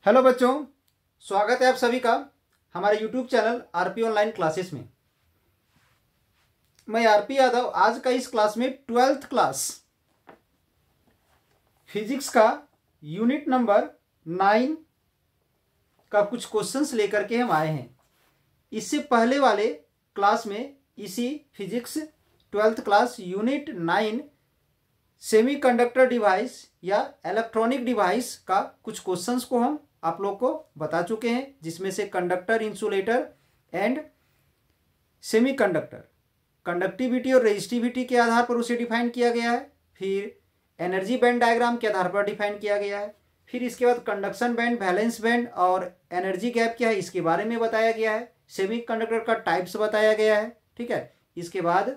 Hello बच्चों, स्वागत है आप सभी का हमारे YouTube channel RP online classes में। मैं आरपी यादव आज का इस क्लास में 12th क्लास फिजिक्स का यूनिट नंबर 9 का कुछ क्वेश्चंस लेकर के हम आए हैं। इससे पहले वाले क्लास में इसी physics 12th class unit 9 semiconductor device या इलेक्ट्रॉनिक डिवाइस का कुछ क्वेश्चंस को हम आप लोग को बता चुके हैं, जिसमें से conductor, insulator and semiconductor conductivity और रेजिस्टिविटी के आधार पर उसे डिफाइन किया गया है। फिर एनर्जी बैंड डायग्राम के आधार पर डिफाइन किया गया है। फिर इसके बाद कंडक्शन बैंड, वैलेंस बैंड और एनर्जी गैप क्या है इसके बारे में बताया गया है। सेमीकंडक्टर का टाइप्स बताया गया है। ठीक है, इसके बाद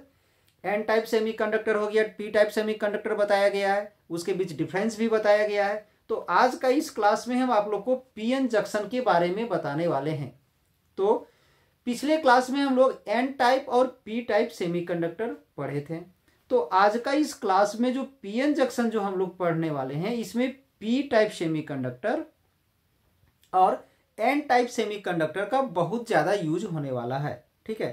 एन टाइप सेमीकंडक्टर हो गया, पी टाइप सेमीकंडक्टर बताया गया है, उसके बीच डिफरेंस भी बताया गया है। तो आज का इस क्लास में हम आप लोग को पीएन जंक्शन के बारे में बताने वाले हैं। तो पिछले क्लास में हम लोग एन टाइप और पी टाइप सेमीकंडक्टर पढ़े थे। तो आज का इस क्लास में जो पीएन जंक्शन जो हम लोग पढ़ने वाले हैं, इसमें पी टाइप सेमीकंडक्टर और एन टाइप सेमीकंडक्टर का बहुत ज्यादा यूज होने वाला है। ठीक है,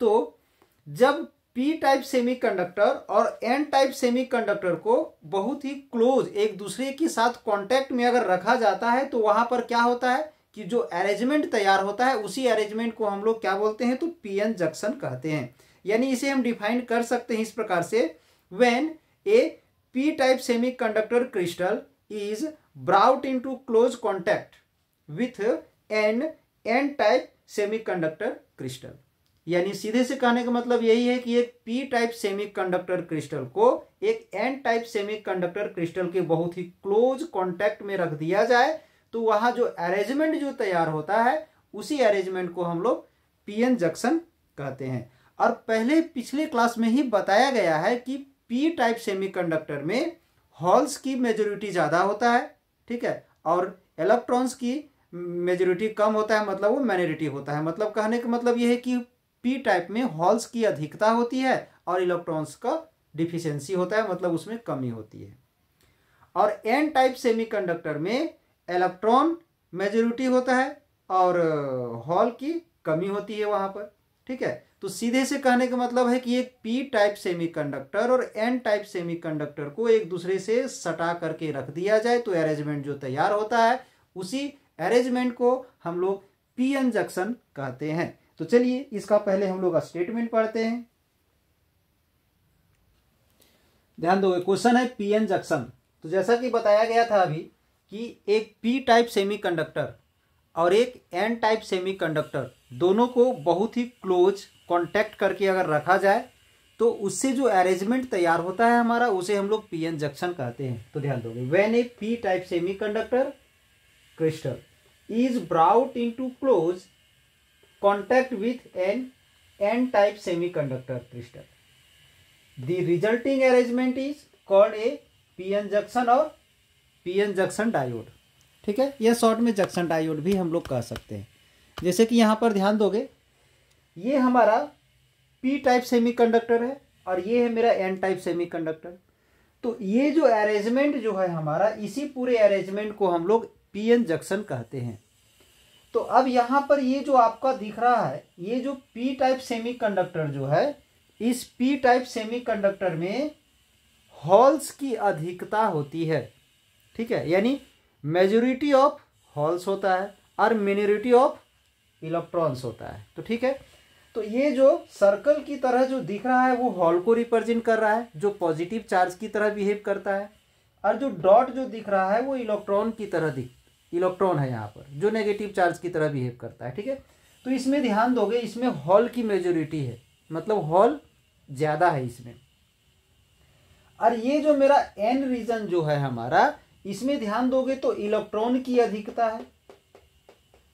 तो जब पी टाइप सेमीकंडक्टर और एन टाइप सेमीकंडक्टर को बहुत ही क्लोज एक दूसरे के साथ कांटेक्ट में अगर रखा जाता है तो वहां पर क्या होता है कि जो अरेंजमेंट तैयार होता है उसी अरेंजमेंट को हम लोग क्या बोलते हैं, तो पीएन जंक्शन कहते हैं। यानी इसे हम डिफाइन कर सकते हैं इस प्रकार से, when a P type semiconductor crystal is brought into close contact with an N type semiconductor crystal. यानी सीधे से कहने का मतलब यही है कि एक पी टाइप सेमीकंडक्टर क्रिस्टल को एक एन टाइप सेमीकंडक्टर क्रिस्टल के बहुत ही क्लोज कांटेक्ट में रख दिया जाए तो वहां जो अरेंजमेंट जो तैयार होता है उसी अरेंजमेंट को हम लोग पीएन जंक्शन कहते हैं। और पहले पिछले क्लास में ही बताया गया है कि पी टाइप सेमीकंडक्टर में हॉल्स की मेजोरिटी ज्यादा होता है, ठीक है, और इलेक्ट्रॉन्स की मेजोरिटी कम होता है, मतलब वो माइनॉरिटी होता है। मतलब कहने का मतलब यह है कि पी टाइप में हॉल्स की अधिकता होती है और इलेक्ट्रॉन्स का डिफिशियंसी होता है, मतलब उसमें कमी होती है। और एन टाइप सेमीकंडक्टर में इलेक्ट्रॉन मेजोरिटी होता है और हॉल की कमी होती है वहां पर। ठीक है, तो सीधे से कहने का मतलब है कि एक पी टाइप सेमीकंडक्टर और एन टाइप सेमीकंडक्टर को एक दूसरे से सटा करके रख दिया जाए तो अरेंजमेंट जो तैयार होता है उसी अरेंजमेंट को हम लोग पीएन जंक्शन कहते हैं। तो चलिए इसका पहले हम लोग स्टेटमेंट पढ़ते हैं। ध्यान दो, क्वेश्चन है पीएन जंक्शन। तो जैसा कि बताया गया था अभी कि एक पी टाइप सेमीकंडक्टर और एक एन टाइप सेमीकंडक्टर दोनों को बहुत ही क्लोज कांटेक्ट करके अगर रखा जाए तो उससे जो अरेंजमेंट तैयार होता है हमारा, उसे हम लोग पीएन जंक्शन कहते हैं। तो ध्यान दोगे, when a P type semiconductor crystal is brought into close contact with an n-type semiconductor crystal, the resulting arrangement is called a pn junction और pn junction diode। ठीक है, यह शॉर्ट में जंक्शन डायोड भी हम लोग कह सकते हैं। जैसे कि यहाँ पर ध्यान दोगे, ये हमारा पी टाइप सेमीकंडक्टर है और ये है मेरा एन टाइप सेमीकंडक्टर। तो ये जो अरेंजमेंट जो है हमारा, इसी पूरे अरेंजमेंट को हम लोग पीएन जंक्शन कहते हैं। तो अब यहां पर ये जो आपका दिख रहा है, ये जो पी टाइप सेमीकंडक्टर जो है, इस पी टाइप सेमीकंडक्टर में हॉल्स की अधिकता होती है। ठीक है, यानी मेजॉरिटी ऑफ हॉल्स होता है और मिनोरिटी ऑफ इलेक्ट्रॉन्स होता है। तो ठीक है, तो ये जो सर्कल की तरह जो दिख रहा है वो हॉल को रिप्रेजेंट कर रहा है, जो पॉजिटिव चार्ज की तरह बिहेव करता है, और जो डॉट जो दिख रहा है वो इलेक्ट्रॉन की तरह इलेक्ट्रॉन है यहाँ पर, जो नेगेटिव चार्ज की तरह बिहेव करता है। ठीक है, तो इसमें ध्यान दोगे, इसमें हॉल की मेजोरिटी है, मतलब हॉल ज्यादा है इसमें। और ये जो मेरा एन रीजन जो है हमारा, इसमें ध्यान दोगे तो इलेक्ट्रॉन की अधिकता है।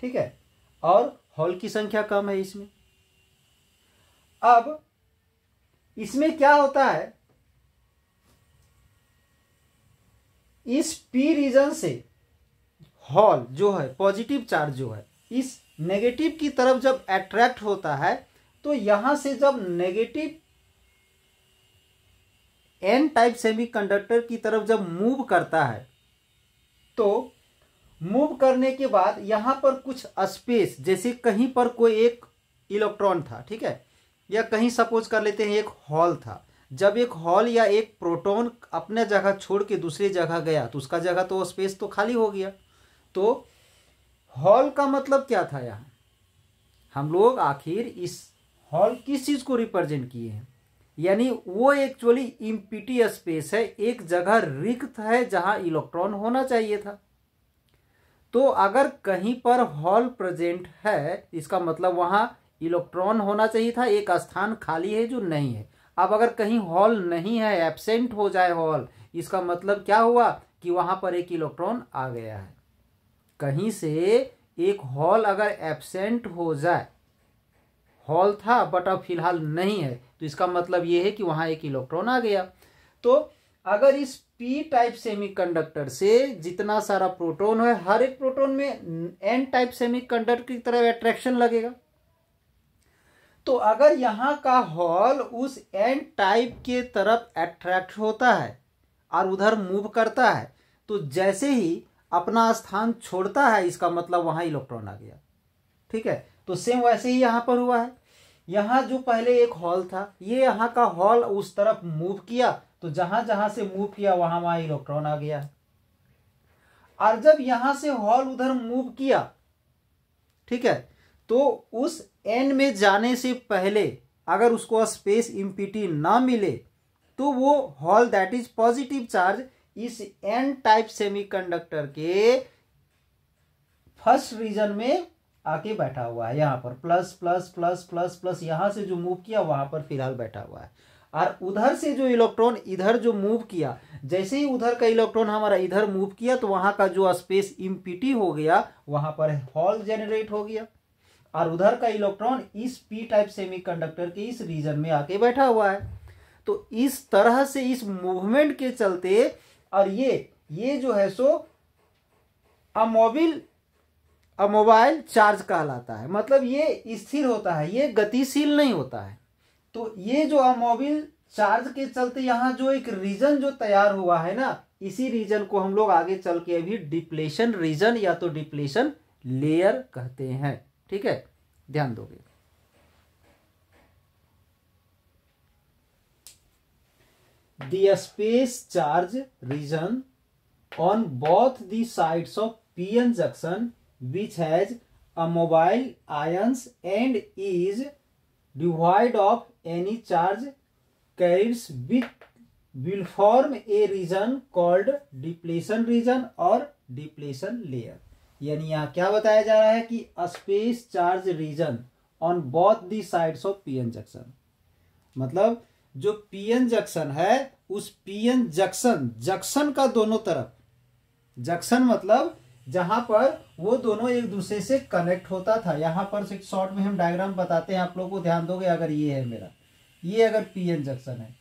ठीक है, और हॉल की संख्या कम है इसमें। अब इसमें क्या होता है, इस पी रीजन से हॉल जो है, पॉजिटिव चार्ज जो है, इस नेगेटिव की तरफ जब अट्रैक्ट होता है तो यहां से जब नेगेटिव एन टाइप सेमीकंडक्टर की तरफ जब मूव करता है तो मूव करने के बाद यहाँ पर कुछ स्पेस, जैसे कहीं पर कोई एक इलेक्ट्रॉन था, ठीक है, या कहीं सपोज कर लेते हैं एक हॉल था। जब एक हॉल या एक प्रोटॉन अपने जगह छोड़ के दूसरी जगह गया तो उसका जगह तो स्पेस तो खाली हो गया। तो हॉल का मतलब क्या था, यहाँ हम लोग आखिर इस हॉल किस चीज को रिप्रेजेंट किए हैं, यानी वो एक्चुअली इम्पिटी स्पेस है, एक जगह रिक्त है जहां इलेक्ट्रॉन होना चाहिए था। तो अगर कहीं पर हॉल प्रेजेंट है इसका मतलब वहां इलेक्ट्रॉन होना चाहिए था, एक स्थान खाली है जो नहीं है। अब अगर कहीं हॉल नहीं है, एब्सेंट हो जाए हॉल, इसका मतलब क्या हुआ कि वहां पर एक इलेक्ट्रॉन आ गया है। कहीं से एक हॉल अगर एब्सेंट हो जाए, हॉल था बट अब फिलहाल नहीं है, तो इसका मतलब ये है कि वहां एक इलेक्ट्रॉन आ गया। तो अगर इस पी टाइप सेमीकंडक्टर से जितना सारा प्रोटॉन है, हर एक प्रोटॉन में एन टाइप सेमीकंडक्टर की तरह अट्रैक्शन लगेगा। तो अगर यहां का हॉल उस एन टाइप के तरफ अट्रैक्ट होता है और उधर मूव करता है, तो जैसे ही अपना स्थान छोड़ता है इसका मतलब वहां इलेक्ट्रॉन आ गया, ठीक है। तो सेम वैसे ही यहां पर हुआ है। यहां जो पहले एक हॉल था, ये यहां का हॉल उस तरफ मूव किया, तो जहां जहां से मूव किया वहां वहां इलेक्ट्रॉन आ गया। और जब यहां से हॉल उधर मूव किया, ठीक है, तो उस एन में जाने से पहले अगर उसको स्पेस इम्पिटी ना मिले तो वो hall that is positive charge इस एन टाइप सेमीकंडक्टर के फर्स्ट रीजन में आके बैठा हुआ है। यहां पर plus plus plus plus plus, यहां से जो मूव किया वहां पर फिलहाल बैठा हुआ है। और उधर से जो इलेक्ट्रॉन इधर जो मूव किया, जैसे ही उधर का इलेक्ट्रॉन हमारा इधर मूव किया तो वहां का जो स्पेस इम्पिटी हो गया वहां पर हॉल जनरेट हो गया, और उधर का इलेक्ट्रॉन इस पी टाइप सेमीकंडक्टर के इस रीजन में आके बैठा हुआ है। तो इस तरह से इस मूवमेंट के चलते, और ये जो है सो अमोबाइल चार्ज कहलाता है, मतलब ये स्थिर होता है, ये गतिशील नहीं होता है। तो ये जो अमोबाइल चार्ज के चलते यहाँ जो एक रीजन जो तैयार हुआ है ना, इसी रीजन को हम लोग आगे चल के अभी डिप्लेशन रीजन या तो डिप्लेशन लेयर कहते हैं, ठीक है, ध्यान दोगे। The space charge region on both the sides of p-n junction which has a mobile ions and is devoid of any charge carriers will form a region called depletion region or depletion layer। यानी यहाँ क्या बताया जा रहा है कि space charge region on both the sides of PN junction, मतलब जो पीएन जंक्शन है उस पीएन जंक्शन का दोनों तरफ, जंक्शन मतलब जहां पर वो दोनों एक दूसरे से कनेक्ट होता था। यहां पर एक शॉर्ट में हम डायग्राम बताते हैं, आप लोगों को ध्यान दोगे। अगर ये है मेरा, ये अगर पीएन जंक्शन है,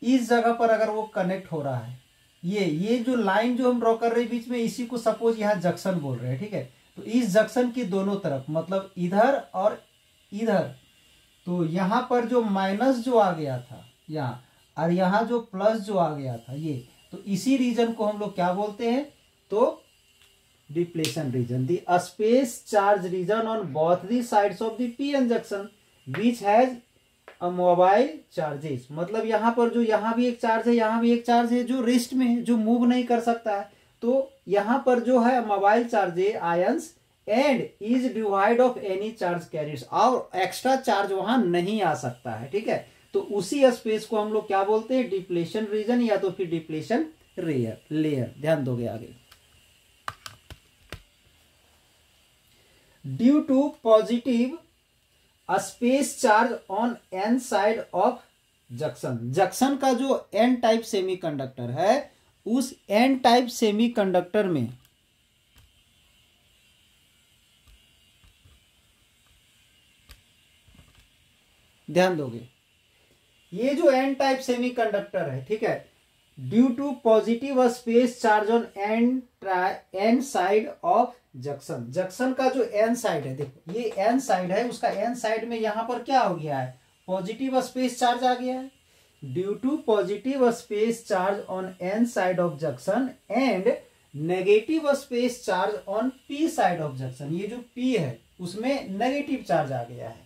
इस जगह पर अगर वो कनेक्ट हो रहा है, ये जो लाइन जो हम ड्रॉ कर रहे हैं बीच में, इसी को सपोज यहाँ जंक्शन बोल रहे हैं, ठीक है। तो इस जंक्शन की दोनों तरफ, मतलब इधर और इधर, तो यहाँ पर जो माइनस जो आ गया था यहाँ, और यहाँ जो प्लस जो आ गया था ये, तो इसी रीजन को हम लोग क्या बोलते हैं, तो depletion region. The space charge region on both the sides of the PN junction which has a mobile charges, मतलब यहाँ पर जो यहाँ भी एक चार्ज है, यहाँ भी एक चार्ज है जो रेस्ट में है, जो मूव नहीं कर सकता है। तो यहाँ पर जो है मोबाइल चार्ज है ions and is divide of any charge carriers, और एक्स्ट्रा चार्ज वहां नहीं आ सकता है, ठीक है। तो उसी स्पेस को हम लोग क्या बोलते हैं, डिप्लेशन रीजन या तो फिर डिप्लेशन लेयर। ध्यान दोगे आगे। Due to positive space charge on N side of junction, junction का जो एन टाइप सेमीकंडक्टर है, उस एन टाइप सेमीकंडक्टर में ध्यान दोगे, ये जो एन टाइप सेमीकंडक्टर है, ठीक है, due to positive space charge on N side of junction, junction का जो एन साइड है, देखो ये एन साइड है, उसका एन साइड में यहां पर क्या हो गया है, पॉजिटिव स्पेस चार्ज आ गया है। Due to positive space charge on N side of junction and negative space charge on P side of junction, ये जो पी है उसमें नेगेटिव चार्ज आ गया है,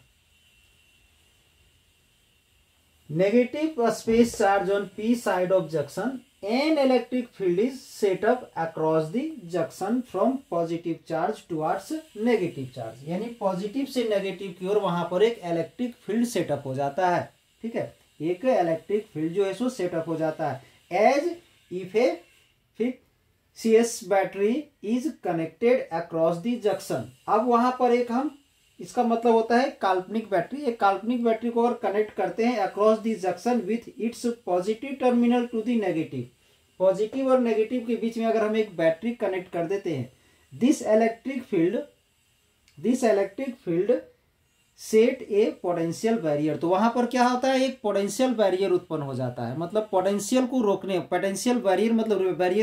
negative space charge on P side of junction, an electric field is set up across the junction from positive charge towards negative charge, यानी positive से negative की ओर वहां पर एक इलेक्ट्रिक फील्ड सेटअप हो जाता है। ठीक है, एक इलेक्ट्रिक फील्ड जो है सो सेटअप हो जाता है as if a CS battery is connected across the junction. अब वहां पर एक हम, इसका मतलब होता है काल्पनिक बैटरी, एक काल्पनिक बैटरी को अगर कनेक्ट करते हैं across the junction with its positive terminal to the negative, positive और नेगेटिव के बीच में अगर हम एक बैटरी कनेक्ट कर देते हैं, this electric field set A potential barrier, तो वहां पर क्या होता है, एक पोटेंशियल बैरियर उत्पन्न हो जाता है, मतलब पोटेंशियल को रोकने, पोटेंशियल बैरियर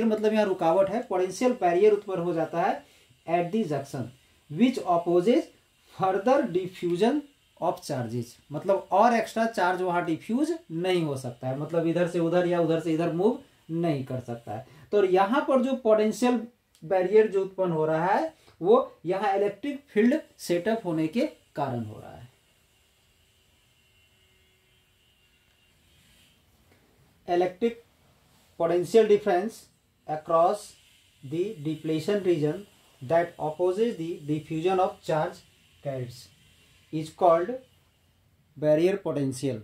मतलब यहाँ रुकावट है, पोटेंशियल बैरियर उत्पन्न हो जाता है at the junction which opposes further diffusion of charges, मतलब और एक्स्ट्रा चार्ज वहां डिफ्यूज नहीं हो सकता है, मतलब इधर से उधर या उधर से इधर मूव नहीं कर सकता है। तो यहाँ पर जो पोटेंशियल बैरियर जो उत्पन्न हो रहा है वो यहाँ इलेक्ट्रिक फील्ड सेटअप होने के कारण हो रहा है। Electric potential difference across the depletion region that opposes the diffusion of charge carriers is called barrier potential।